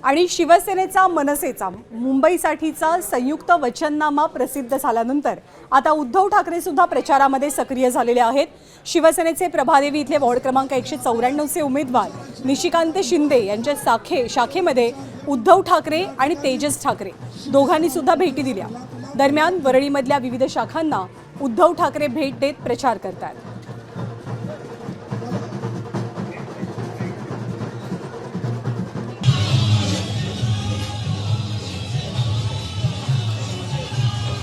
आणि शिवसेनेचा मनसेचा मुंबईसाठीचा संयुक्त वचननामा प्रसिद्ध झाल्यानंतर आता उद्धव ठाकरे सुद्धा प्रचारामध्ये सक्रिय झालेले आहेत। शिवसेनेचे प्रभादेवी इथले वॉर्ड क्रमांक 194 चे उमेदवार निशिकांत शिंदे यांच्या शाखेमध्ये उद्धव ठाकरे आणि तेजस ठाकरे दोघांनी सुद्धा भेटी दिल्या। दरम्यान वरळीमधल्या विविध शाखांना उद्धव ठाकरे भेट देत प्रचार करतात।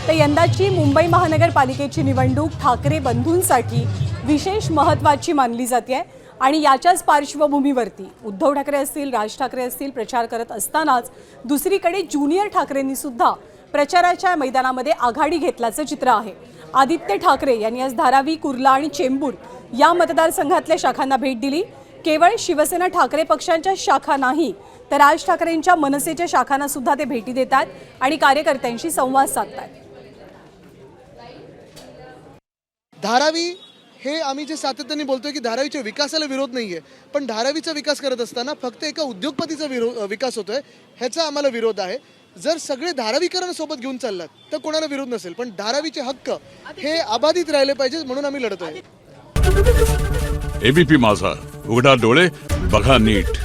तर यंदाची मुंबई महानगरपालिकेची निवडणूक ठाकरे बंधूंसाठी विशेष महत्त्वाची मानली जाते आणि याच्याच पार्श्वभूमीवरती उद्धव ठाकरे असतील, राज ठाकरे असतील प्रचार करत असतानाच दुसरीकडे ज्युनियर ठाकरेंनी सुद्धा प्रचाराच्या मैदानामध्ये आघाडी घेतल्याचं चित्र आहे। आदित्य ठाकरे यांनी आज धारावी, कुर्ला आणि चेंबूर या मतदारसंघातल्या शाखांना भेट दिली। केवळ शिवसेना ठाकरे पक्षांच्या शाखा नाही तर राज ठाकरेंच्या मनसेच्या शाखांना सुद्धा ते भेटी देतात आणि कार्यकर्त्यांशी संवाद साधतात। धारावी हे आम्ही जे सातत्याने बोलतोय की धारावीच्या विकासाला विरोध नाहीये, पण धारावीचा विकास करत असताना फक्त एका उद्योगपतीचा विकास होतोय ह्याचा आम्हाला विरोध आहे। जर सगळे धारावीकरण सोबत घेऊन चाललात तर कोणाला विरोध नसेल, पण धारावीचे हक्क हे अबाधित राहिले पाहिजे म्हणून आम्ही लढतोय। एबीपी माझा, उघडा डोळे बघा नीट।